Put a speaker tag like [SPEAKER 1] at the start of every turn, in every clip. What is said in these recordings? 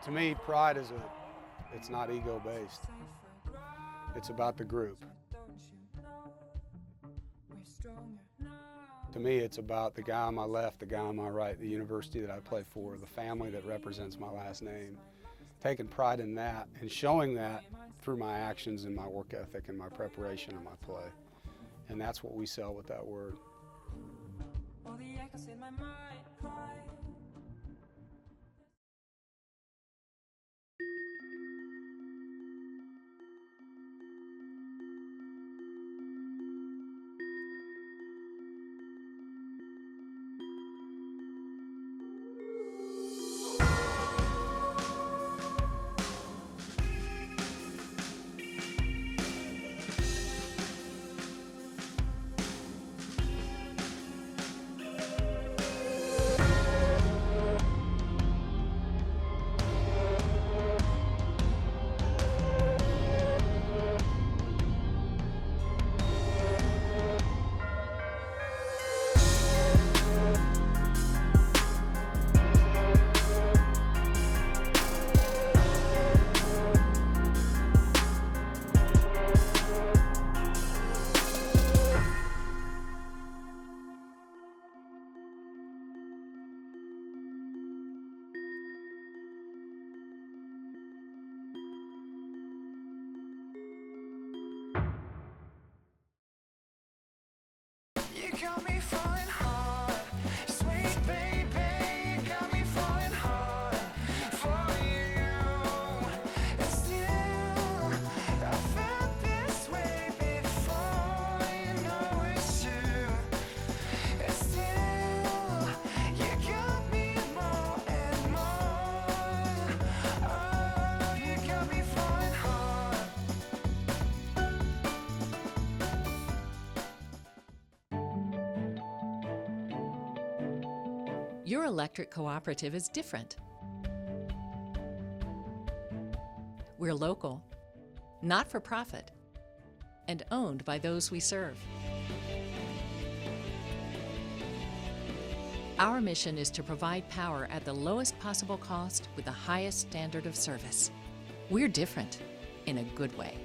[SPEAKER 1] To me, pride is it's not ego-based. It's about the group. To me, it's about the guy on my left, the guy on my right, the university that I play for, the family that represents my last name. Taking pride in that and showing that through my actions and my work ethic and my preparation and my play. And that's what we sell with that word.
[SPEAKER 2] You got me falling hard, sweet baby. You got me falling hard for you. And still, I felt this way before. You know it's true. And still, you got me more and more. Oh, you got me falling hard.
[SPEAKER 3] Your electric cooperative is different. We're local, not for profit, and owned by those we serve. Our mission is to provide power at the lowest possible cost with the highest standard of service. We're different in a good way.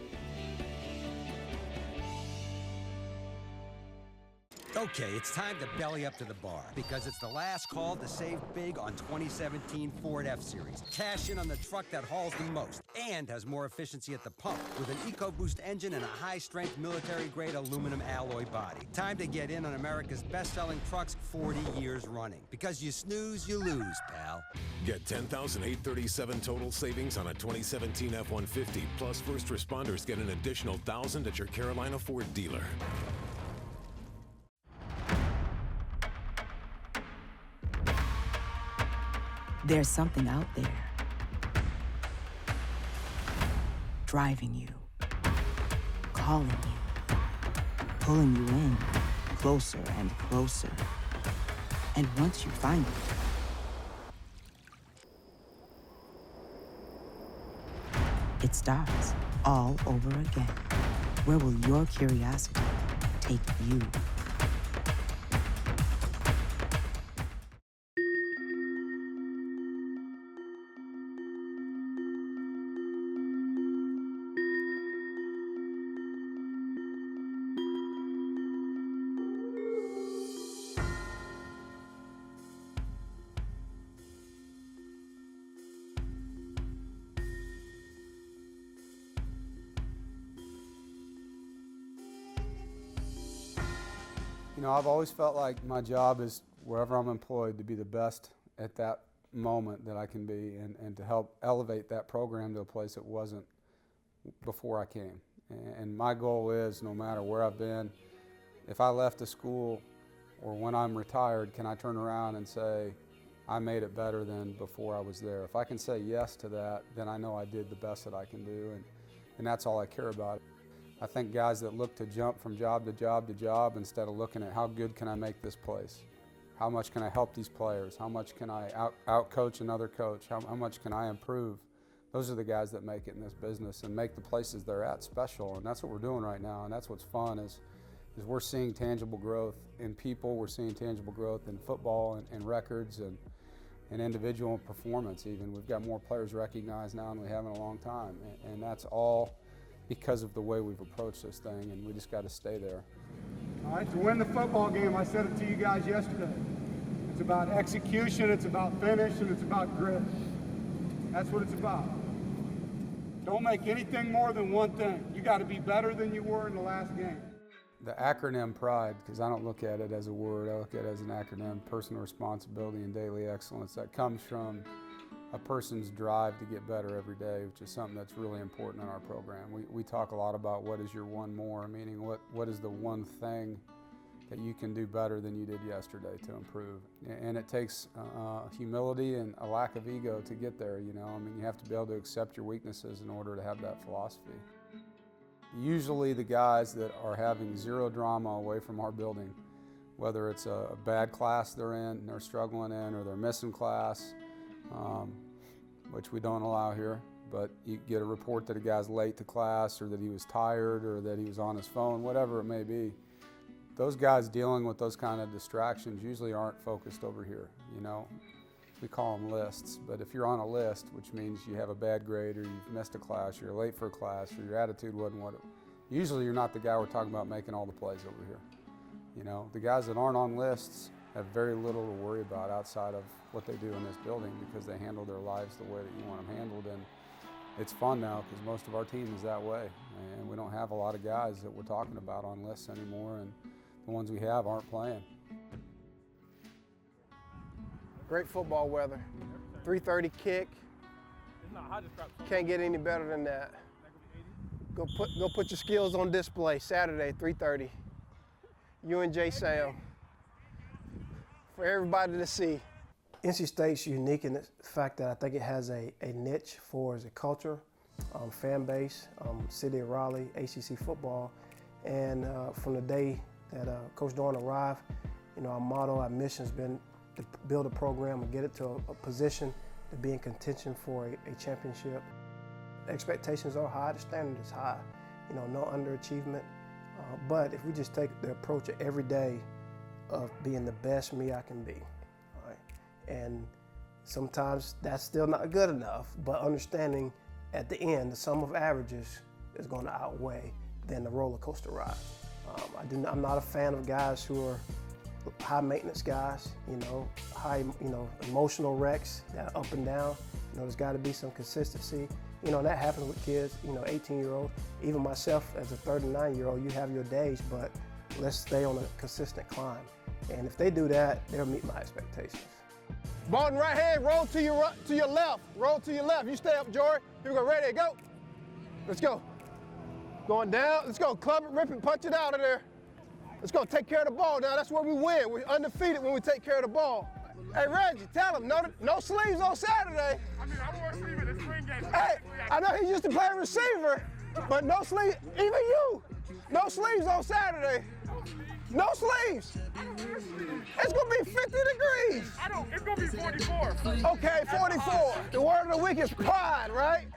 [SPEAKER 4] Okay, it's time to belly up to the bar because it's the last call to save big on 2017 Ford F-Series. Cash in on the truck that hauls the most and has more efficiency at the pump with an EcoBoost engine and a high-strength military-grade aluminum alloy body. Time to get in on America's best-selling trucks 40 years running. Because you snooze, you lose, pal.
[SPEAKER 5] Get $10,837 total savings on a 2017 F-150, plus first responders get an additional $1,000 at your Carolina Ford dealer.
[SPEAKER 6] There's something out there, driving you, calling you, pulling you in, closer and closer. And once you find it, it starts all over again. Where will your curiosity take you?
[SPEAKER 1] You know, I've always felt like my job is, wherever I'm employed, to be the best at that moment that I can be and to help elevate that program to a place it wasn't before I came. And my goal is, no matter where I've been, if I left a school or when I'm retired, can I turn around and say, I made it better than before I was there? If I can say yes to that, then I know I did the best that I can do, and that's all I care about. I think guys that look to jump from job to job to job instead of looking at how good can I make this place? How much can I help these players? How much can I out-coach another coach? How much can I improve? Those are the guys that make it in this business and make the places they're at special, and that's what we're doing right now, and that's what's fun is we're seeing tangible growth in people, we're seeing tangible growth in football and records, and individual performance even. We've got more players recognized now than we have in a long time, and that's all because of the way we've approached this thing, and we just got to stay there.
[SPEAKER 7] All right, to win the football game, I said it to you guys yesterday. It's about execution, it's about finish, and it's about grit. That's what it's about. Don't make anything more than one thing. You got to be better than you were in the last game.
[SPEAKER 1] The acronym PRIDE, because I don't look at it as a word, I look at it as an acronym, personal responsibility and daily excellence. That comes from a person's drive to get better every day, which is something that's really important in our program. We talk a lot about what is your one more, meaning what is the one thing that you can do better than you did yesterday to improve. And it takes humility and a lack of ego to get there, you know. I mean, you have to be able to accept your weaknesses in order to have that philosophy. Usually the guys that are having zero drama away from our building, whether it's a bad class they're in, they're struggling in, or they're missing class, which we don't allow here, but you get a report that a guy's late to class, or that he was tired, or that he was on his phone, whatever it may be. Those guys dealing with those kind of distractions usually aren't focused over here, you know. We call them lists, but if you're on a list, which means you have a bad grade, or you've missed a class, or you're late for a class, or your attitude wasn't what it, usually you're not the guy we're talking about making all the plays over here. You know, the guys that aren't on lists have very little to worry about outside of what they do in this building, because they handle their lives the way that you want them handled. And it's fun now because most of our team is that way, and we don't have a lot of guys that we're talking about on lists anymore, and the ones we have aren't playing.
[SPEAKER 8] Great football weather. 3:30 kick. Can't get any better than that. Go put your skills on display Saturday, 3:30. You and Jay Sam. For everybody to see. NC State's unique in the fact that I think it has a niche for as a culture, fan base, city of Raleigh, ACC football. And from the day that Coach Dorn arrived, you know, our motto, our mission has been to build a program and get it to a position to be in contention for a championship. Expectations are high, the standard is high, you know, no underachievement. But if we just take the approach of every day of being the best me I can be, all right? And sometimes that's still not good enough, but understanding at the end, the sum of averages is going to outweigh than the roller coaster ride. I'm not a fan of guys who are high maintenance guys, you know, emotional wrecks that are up and down. You know, there's got to be some consistency. You know, that happens with kids, you know, 18-year-olds. Even myself as a 39-year-old, you have your days, but let's stay on a consistent climb. And if they do that, they'll meet my expectations. Ball in right hand, roll to your left. Roll to your left. You stay up, Jory. Here we go, ready, go. Let's go. Going down, let's go, club it, rip it, punch it out of there. Let's go, take care of the ball now. That's where we win. We're undefeated when we take care of the ball. Hey, Reggie, tell him, no sleeves on Saturday.
[SPEAKER 9] I mean, I wore a sleeve in the spring game.
[SPEAKER 8] Hey, I know he used to play receiver, but no sleeves, even you. No sleeves on Saturday. No sleeves. It's gonna be 50 degrees.
[SPEAKER 9] It's gonna be 44.
[SPEAKER 8] Okay, 44. The word of the week is pride, right?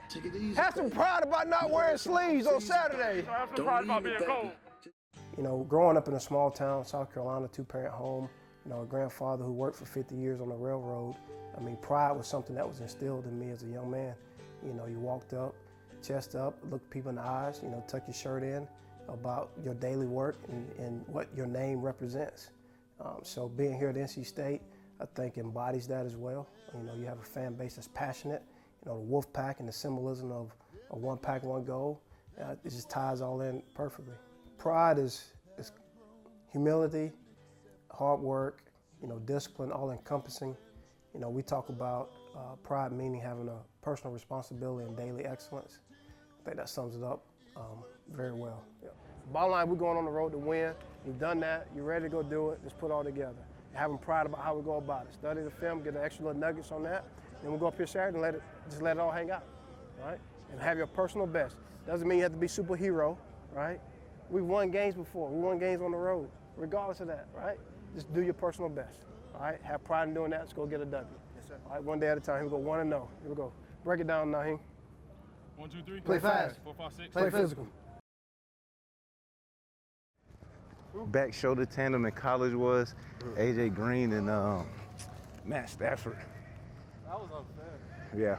[SPEAKER 8] Have some pride about not wearing sleeves on Saturday.
[SPEAKER 9] I have some pride about being cold.
[SPEAKER 8] You know, growing up in a small town, South Carolina, two-parent home, you know, a grandfather who worked for 50 years on the railroad. I mean, pride was something that was instilled in me as a young man. You know, you walked up, chest up, looked people in the eyes, you know, tuck your shirt in about your daily work and what your name represents. So being here at NC State, I think embodies that as well. You know, you have a fan base that's passionate. You know, the Wolfpack and the symbolism of a one pack, one goal, it just ties all in perfectly. Pride is humility, hard work, you know, discipline, all encompassing. You know, we talk about pride meaning having a personal responsibility and daily excellence. I think that sums it up very well. Yeah. Bottom line, we're going on the road to win. You've done that, you're ready to go do it, let's put it all together. Having pride about how we go about it. Study the film, get an extra little nuggets on that, then we'll go up here Saturday and just let it all hang out, right? And have your personal best. Doesn't mean you have to be superhero, right? We've won games before, we won games on the road, regardless of that, right? Just do your personal best, all right? Have pride in doing that, let's go get a W. Yes, sir. All right, one day at a time, here we go, 1-0. Here we go. Break it down, Naheem.
[SPEAKER 9] 1, 2, 3.
[SPEAKER 8] Play fast.
[SPEAKER 9] 4, 5, 6.
[SPEAKER 8] Play physical.
[SPEAKER 10] Back shoulder tandem in college was AJ Green and Matt Stafford.
[SPEAKER 9] That was unfair.
[SPEAKER 10] Yeah.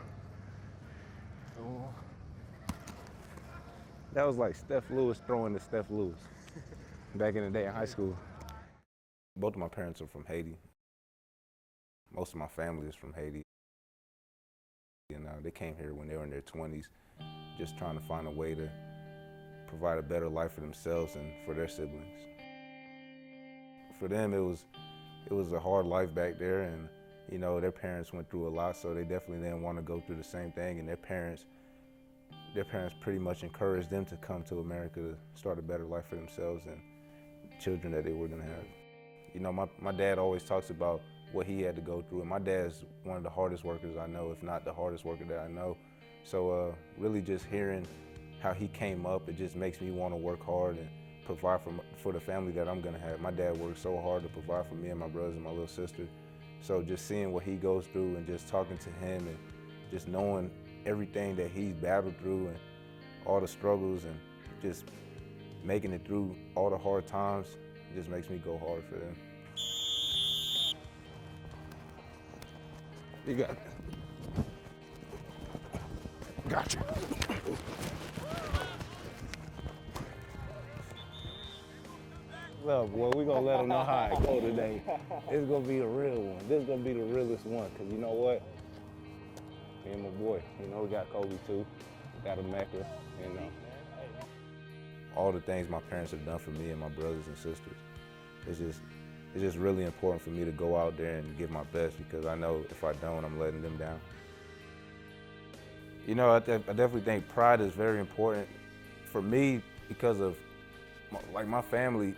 [SPEAKER 10] That was like Steph Lewis throwing to Steph Lewis back in the day in high school. Both of my parents are from Haiti. Most of my family is from Haiti. And they came here when they were in their 20s, just trying to find a way to provide a better life for themselves and for their siblings. For them, it was a hard life back there, and you know, their parents went through a lot, so they definitely didn't want to go through the same thing, and their parents pretty much encouraged them to come to America to start a better life for themselves and children that they were gonna have. You know, my dad always talks about what he had to go through, and my dad's one of the hardest workers I know, if not the hardest worker that I know. So really just hearing how he came up, it just makes me want to work hard and provide for the family that I'm gonna have. My dad worked so hard to provide for me and my brothers and my little sister. So just seeing what he goes through and just talking to him and just knowing everything that he's battled through and all the struggles and just making it through all the hard times, it just makes me go hard for them. You got it. Gotcha. Look, boy, we're gonna let them know how it go today. It's gonna be the real one. This is gonna be the realest one, cause you know what? Me and my boy, you know, we got Kobe too. We got a Mecca, you know. All the things my parents have done for me and my brothers and sisters, it's just really important for me to go out there and give my best, because I know if I don't, I'm letting them down. You know, I definitely think pride is very important for me because of my family.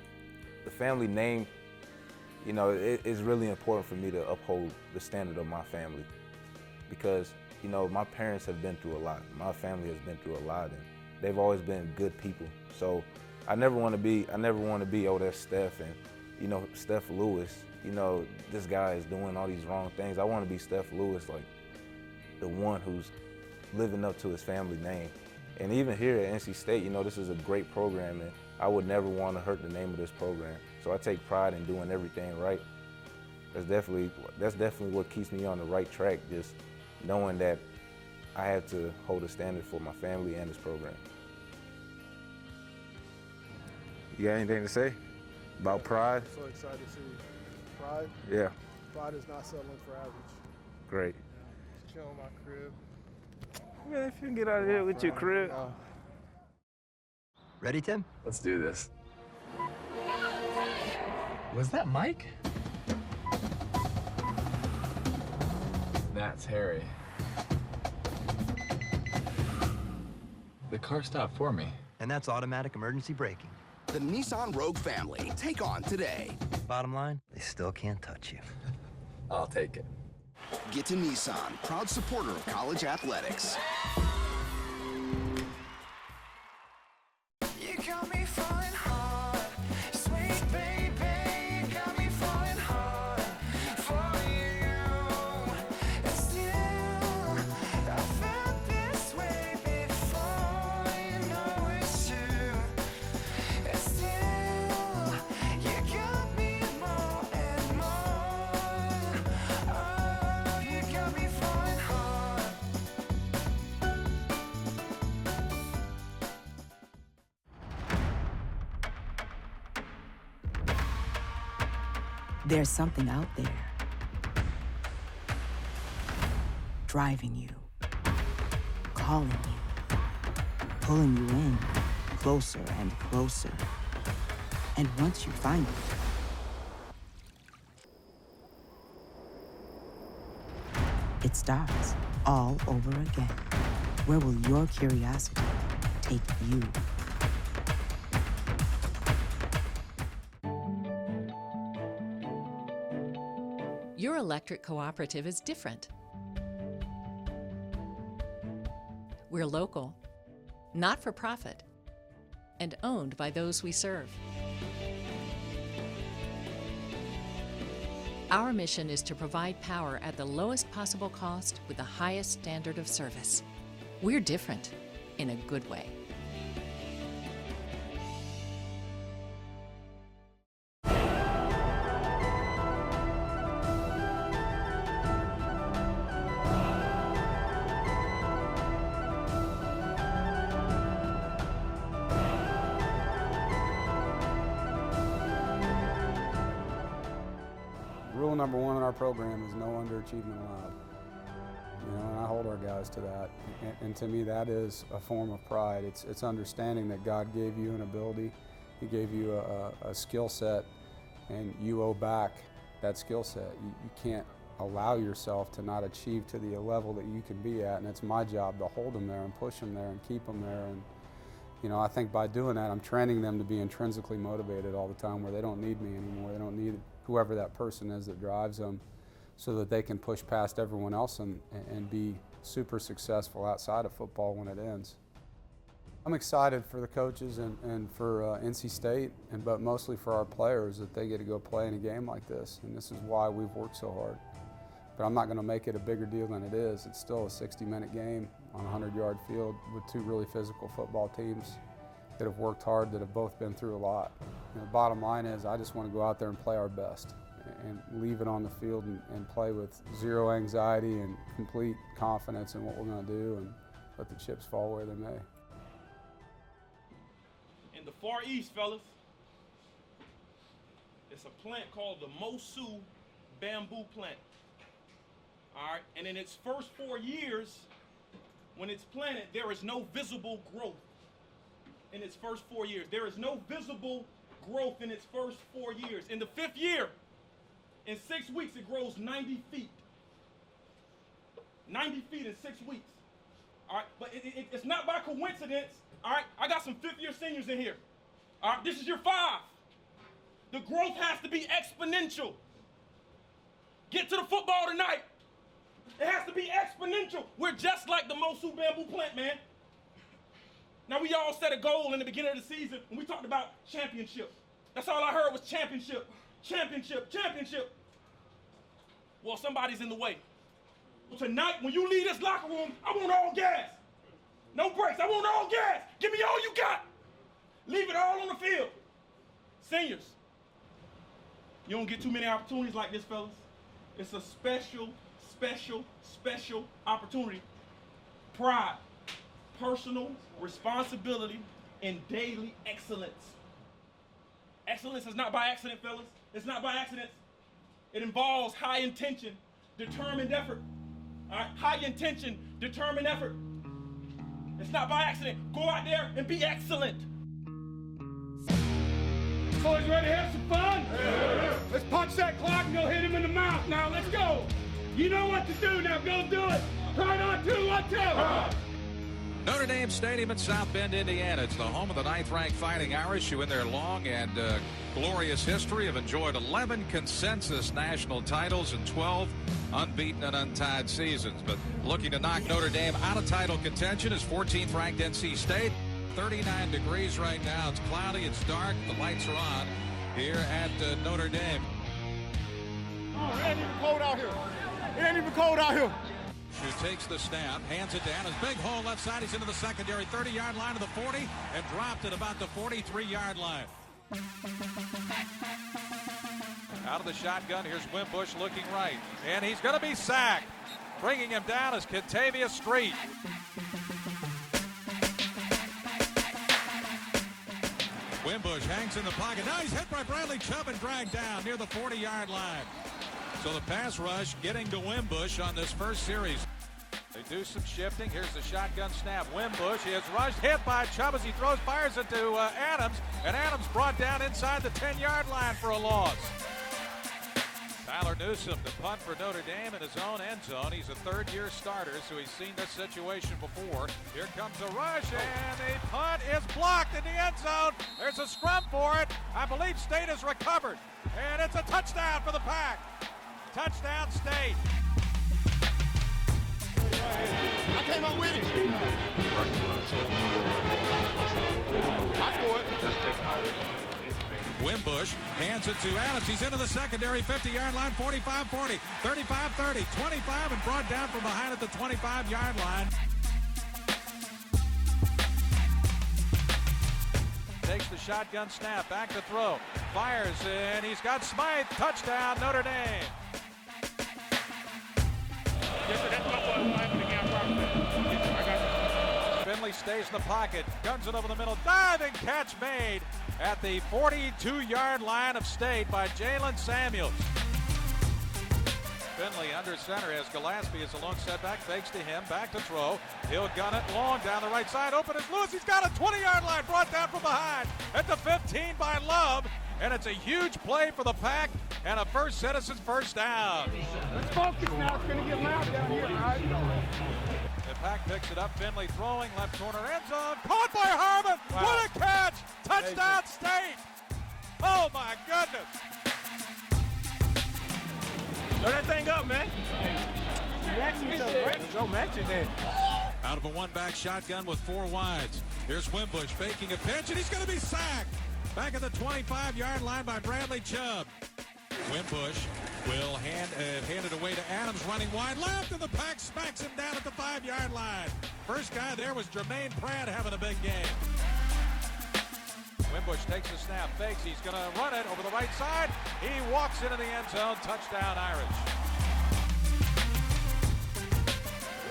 [SPEAKER 10] The family name, you know, it's really important for me to uphold the standard of my family, because, you know, my parents have been through a lot. My family has been through a lot, and they've always been good people. So I never want to be, oh, that's Steph, and, you know, Steph Lewis, you know, this guy is doing all these wrong things. I want to be Steph Lewis, like the one who's living up to his family name. And even here at NC State, you know, this is a great program, and I would never want to hurt the name of this program. So I take pride in doing everything right. That's definitely what keeps me on the right track, just knowing that I have to hold a standard for my family and this program. You got anything to say about pride?
[SPEAKER 9] I'm so excited to see pride.
[SPEAKER 10] Yeah.
[SPEAKER 9] Pride is not settling for average.
[SPEAKER 10] Great.
[SPEAKER 9] Just chill in my crib.
[SPEAKER 10] Man, if you can get out of here with your crib.
[SPEAKER 4] Ready, Tim?
[SPEAKER 11] Let's do this. Was that Mike? That's Harry. The car stopped for me.
[SPEAKER 4] And that's automatic emergency braking.
[SPEAKER 12] The Nissan Rogue family. Take on today.
[SPEAKER 4] Bottom line, they still can't touch you.
[SPEAKER 11] I'll take it.
[SPEAKER 12] Get to Nissan, proud supporter of college athletics.
[SPEAKER 2] You got me falling hard, sweet baby. You got me falling hard for you. And still, I felt this way before. You know it's true. And still, you got me more and more. Oh, you got me falling hard.
[SPEAKER 6] There's something out there driving you, calling you, pulling you in closer and closer. And once you find it, it starts all over again. Where will your curiosity take you?
[SPEAKER 3] Your electric cooperative is different. We're local, not for profit, and owned by those we serve. Our mission is to provide power at the lowest possible cost with the highest standard of service. We're different in a good way.
[SPEAKER 1] number one in our program is no underachievement allowed. You know, and I hold our guys to that. And to me, that is a form of pride. It's understanding that God gave you an ability, He gave you a skill set, and you owe back that skill set. You can't allow yourself to not achieve to the level that you can be at, and it's my job to hold them there and push them there and keep them there. And you know, I think by doing that, I'm training them to be intrinsically motivated all the time, where they don't need me anymore. They don't need whoever that person is that drives them, so that they can push past everyone else and be super successful outside of football when it ends. I'm excited for the coaches and for NC State, but mostly for our players, that they get to go play in a game like this, and this is why we've worked so hard. But I'm not going to make it a bigger deal than it is. It's still a 60-minute game on a 100-yard field with two really physical football teams that have worked hard, that have both been through a lot. And the bottom line is, I just want to go out there and play our best and leave it on the field and play with zero anxiety and complete confidence in what we're going to do, and let the chips fall where they may.
[SPEAKER 13] In the Far East, fellas, it's a plant called the Mosu bamboo plant. All right, and in its first 4 years, when it's planted, there is no visible growth. In its first 4 years, there is no visible growth in its first 4 years. In the 5th year, in 6 weeks, it grows 90 feet. 90 feet in 6 weeks. All right, but it's not by coincidence. All right, I got some 5th-year seniors in here. All right, this is your 5. The growth has to be exponential. Get to the football tonight. It has to be exponential. We're just like the Mosu bamboo plant, man. Now, we all set a goal in the beginning of the season when we talked about championship. That's all I heard was championship, championship, championship. Well, somebody's in the way. Tonight, when you leave this locker room, I want all gas. No breaks. I want all gas. Give me all you got. Leave it all on the field. Seniors, you don't get too many opportunities like this, fellas. It's a special opportunity. Pride, personal responsibility, and daily excellence. Excellence is not by accident, fellas. It's not by accident. It involves high intention, determined effort. All right? High intention, determined effort. It's not by accident. Go out there and be excellent.
[SPEAKER 7] Boys, ready to have some fun? Yeah. Let's punch that clock and go hit him in the mouth. Now, let's go. You know what to do. Now, go do it. Right on 2, 1, 2.
[SPEAKER 14] Notre Dame Stadium in South Bend, Indiana. It's the home of the 9th-ranked Fighting Irish, who in their long and glorious history have enjoyed 11 consensus national titles and 12 unbeaten and untied seasons. But looking to knock Notre Dame out of title contention is 14th-ranked NC State. 39 degrees right now. It's cloudy, it's dark, the lights are on here at Notre Dame.
[SPEAKER 7] Oh, it ain't even cold out here. It ain't even cold out here.
[SPEAKER 14] Who takes the snap, hands it down, his big hole left side, he's into the secondary, 30-yard line to the 40, and dropped at about the 43-yard line. Out of the shotgun, here's Wimbush looking right, and he's going to be sacked. Bringing him down is Kentavious Street. Wimbush hangs in the pocket. Now he's hit by Bradley Chubb and dragged down near the 40-yard line. So the pass rush getting to Wimbush on this first series. They do some shifting. Here's the shotgun snap. Wimbush is rushed, hit by Chubb as he throws, fires it to Adams, and Adams brought down inside the 10-yard line for a loss. Tyler Newsome to punt for Notre Dame in his own end zone. He's a third-year starter, so he's seen this situation before. Here comes a rush, and the punt is blocked in the end zone. There's a scrum for it. I believe State has recovered, and it's a touchdown for the Pack. Touchdown, State.
[SPEAKER 7] I came up with it. I scored.
[SPEAKER 14] Wimbush hands it to Adams. He's into the secondary, 50-yard line, 45-40, 35-30, 25, and brought down from behind at the 25-yard line. Takes the shotgun snap, back to throw, fires, and he's got Smythe. Touchdown, Notre Dame. Finley stays in the pocket, guns it over the middle, diving catch made at the 42-yard line of State by Jalen Samuels. Finley under center as Gillespie is a lone setback, fakes to him, back to throw. He'll gun it long down the right side. Open is Lewis. He's got a 20-yard line brought down from behind at the 15 by Love. And it's a huge play for the Pack and a First Citizens first down.
[SPEAKER 7] Let's focus now. It's going to get loud down here, right?
[SPEAKER 14] The Pack picks it up. Finley throwing left corner end zone. Caught by Harmon. Wow. What a catch. Touchdown State. Oh, my goodness.
[SPEAKER 13] Throw that thing up, man.
[SPEAKER 9] Go match it then.
[SPEAKER 14] Out of a one-back shotgun with 4 wides. Here's Wimbush faking a pitch, and he's going to be sacked. Back at the 25-yard line by Bradley Chubb. Wimbush will hand it away to Adams running wide left, and the Pack smacks him down at the 5-yard line. First guy there was Jermaine Pratt having a big game. Wimbush takes the snap, fakes, he's going to run it over the right side. He walks into the end zone, touchdown Irish.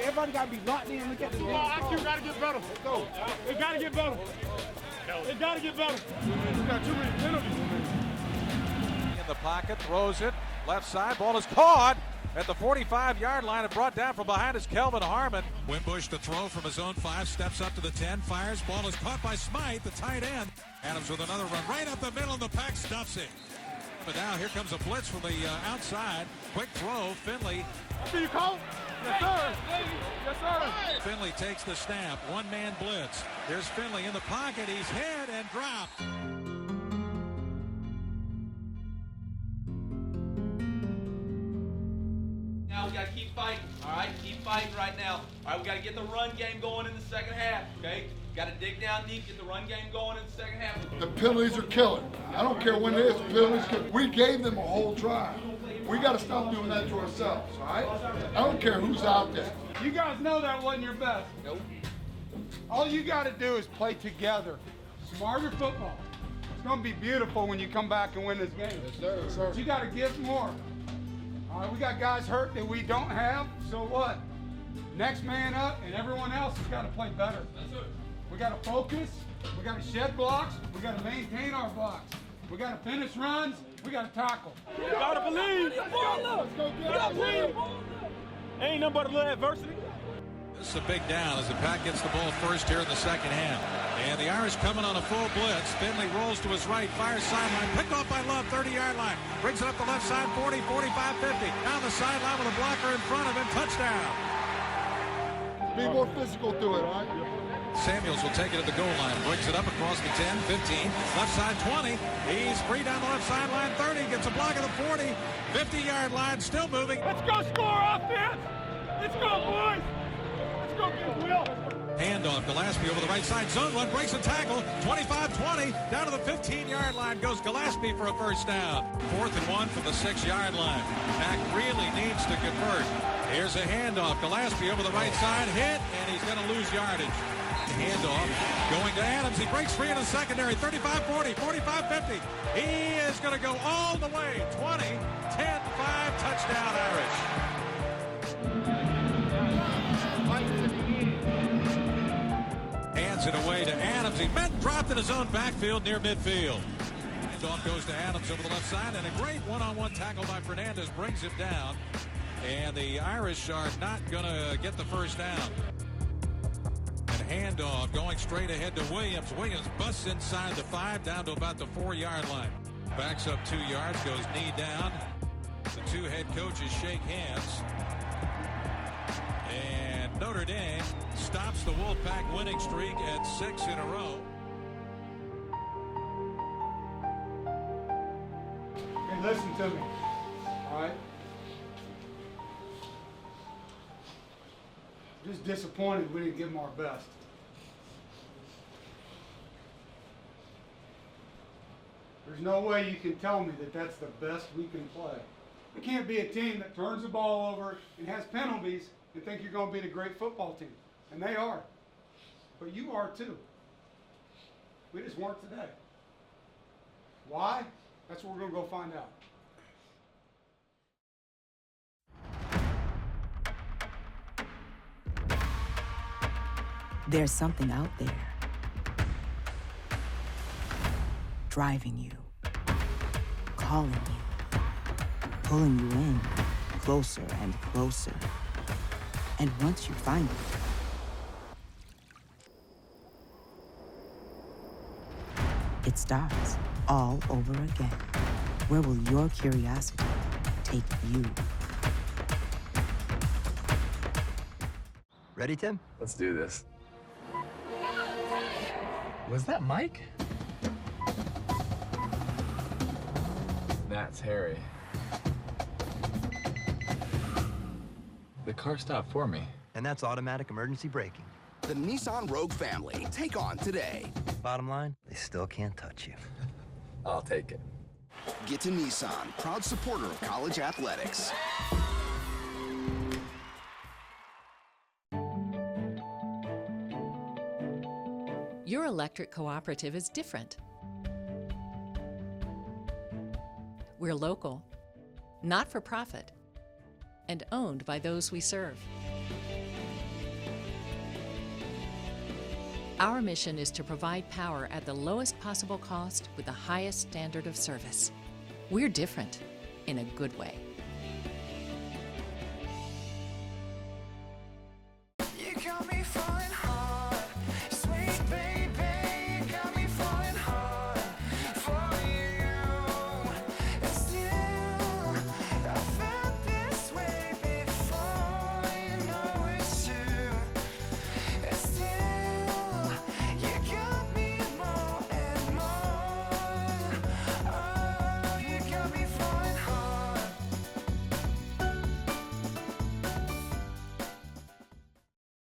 [SPEAKER 7] Everybody got to be locked in. Look at this. IQ got to get better. Let's go. It got to get better. It got to get better. We got too many penalties.
[SPEAKER 14] In the pocket, throws it, left side, ball is caught at the 45-yard line and brought down from behind is Kelvin Harmon. Wimbush to throw from his own 5, steps up to the 10, fires, ball is caught by Smythe, the tight end. Adams with another run right up the middle, and the Pack stuffs it. But now here comes a blitz from the outside. Quick throw, Finley.
[SPEAKER 7] Do you call? Yes, sir. Yes, sir.
[SPEAKER 14] Finley takes the snap, one-man blitz. Here's Finley in the pocket, he's hit and dropped.
[SPEAKER 15] Now we got to keep fighting, all right? Keep fighting right now. All right, we got to get the run game going in the second half, okay? Got to dig down deep, get the run game going in the second half.
[SPEAKER 16] The penalties are killing. I don't care when it is, the penalties killing. We gave them a whole drive. We got to stop doing that to ourselves, all right? I don't care who's out there.
[SPEAKER 7] You guys know that wasn't your best.
[SPEAKER 15] Nope.
[SPEAKER 7] All you got to do is play together. Smarter football. It's going to be beautiful when you come back and win this game.
[SPEAKER 9] Yes, sir. Yes, sir.
[SPEAKER 7] But you got to give more. All right, we got guys hurt that we don't have, so what? Next man up, and everyone else has got to play better.
[SPEAKER 15] Yes, sir.
[SPEAKER 7] We got to focus. We got to shed blocks. We got to maintain our blocks. We got to finish runs. We got to tackle.
[SPEAKER 13] You gotta believe. Let's go get it. Ain't nothing but a little adversity.
[SPEAKER 14] This is a big down as the Pack gets the ball first here in the second half. And the Irish coming on a full blitz. Finley rolls to his right, fires sideline, picked off by Love, 30-yard line. Brings it up the left side, 40, 45, 50. Down the sideline with a blocker in front of him, touchdown.
[SPEAKER 16] Be more physical to it, all right?
[SPEAKER 14] Samuels will take it at the goal line, brings it up across the 10, 15, left side 20. He's free down the left sideline, 30, gets a block at the 40, 50-yard line, still moving.
[SPEAKER 13] Let's go score offense. Let's go, boys. Let's go get Will.
[SPEAKER 14] Handoff, Gillespie over the right side, zone one, breaks a tackle, 25-20, down to the 15-yard line goes Gillespie for a first down. 4th and 1 from the 6-yard line. Pack really needs to convert. Here's a handoff, Gillespie over the right side, hit, and he's going to lose yardage. Handoff going to Adams. He breaks free in the secondary. 35-40, 45-50. He is going to go all the way. 20, 10-5, touchdown Irish. Hands it away to Adams. He meant dropped in his own backfield near midfield. Handoff goes to Adams over the left side, and a great one-on-one tackle by Fernandez brings him down. And the Irish are not going to get the first down. Handoff going straight ahead to Williams. Williams busts inside the 5 down to about the 4-yard line. Backs up 2 yards, goes knee down. The two head coaches shake hands. And Notre Dame stops the Wolfpack winning streak at 6 in a row.
[SPEAKER 7] Hey, listen to me, all right? Just disappointed we didn't give them our best. There's no way you can tell me that that's the best we can play. It can't be a team that turns the ball over and has penalties and think you're going to be a great football team. And they are. But you are too. We just weren't today. Why? That's what we're going to go find out.
[SPEAKER 6] There's something out there driving you, calling you, pulling you in, closer and closer. And once you find it, it starts all over again. Where will your curiosity take you?
[SPEAKER 11] Ready, Tim? Let's do this. Was that Mike? That's Harry. The car stopped for me.
[SPEAKER 17] And that's automatic emergency braking.
[SPEAKER 12] The Nissan Rogue family. Take on today.
[SPEAKER 17] Bottom line, they still can't touch you.
[SPEAKER 11] I'll take it.
[SPEAKER 12] Get to Nissan, proud supporter of college athletics.
[SPEAKER 3] Your electric cooperative is different. We're local, not for profit, and owned by those we serve. Our mission is to provide power at the lowest possible cost with the highest standard of service. We're different in a good way.
[SPEAKER 2] You got me falling hard, sweet baby. You got me falling hard for you. And still, I felt this way before. You know it's true. And still, you got me more and more. Oh, you got me falling hard.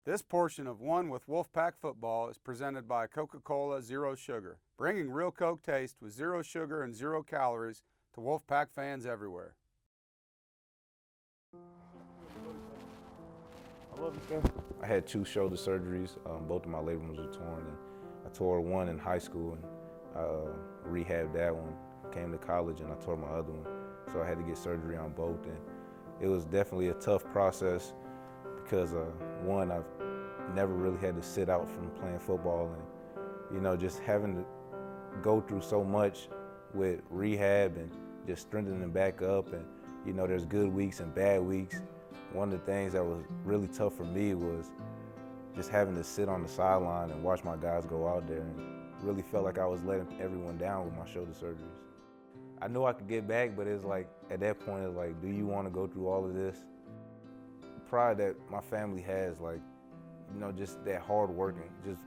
[SPEAKER 1] This portion of One with Wolfpack Football is presented by Coca-Cola Zero Sugar, bringing real Coke taste with zero sugar and 0 calories to Wolfpack fans everywhere.
[SPEAKER 10] I had 2 shoulder surgeries. Both of my labrums were torn. And I tore one in high school and rehabbed that one. Came to college and I tore my other one. So I had to get surgery on both. And it was definitely a tough process because one, I've never really had to sit out from playing football, and just having to go through so much with rehab and just strengthening back up, and there's good weeks and bad weeks. One of the things that was really tough for me was just having to sit on the sideline and watch my guys go out there, and really felt like I was letting everyone down with my shoulder surgeries. I knew I could get back, but it's like, at that point, it's like, do you want to go through all of this? Pride that my family has, just that hard working, just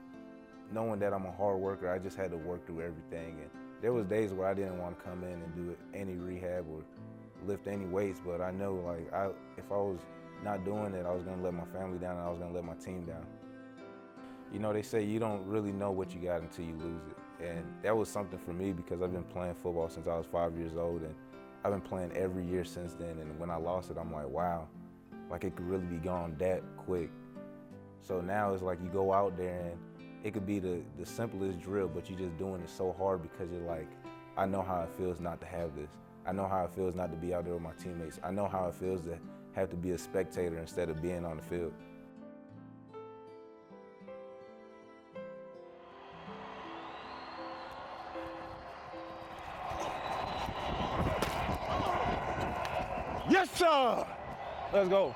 [SPEAKER 10] knowing that I'm a hard worker. I just had to work through everything, and there was days where I didn't want to come in and do any rehab or lift any weights, but I know if I was not doing it, I was gonna let my family down and I was gonna let my team down. They say you don't really know what you got until you lose it, and that was something for me because I've been playing football since I was 5 years old, and I've been playing every year since then, and when I lost it, I'm like, wow. It could really be gone that quick. So now it's like you go out there and it could be the simplest drill, but you're just doing it so hard because you're like, I know how it feels not to have this. I know how it feels not to be out there with my teammates. I know how it feels to have to be a spectator instead of being on the field.
[SPEAKER 18] Yes, sir! Let's go.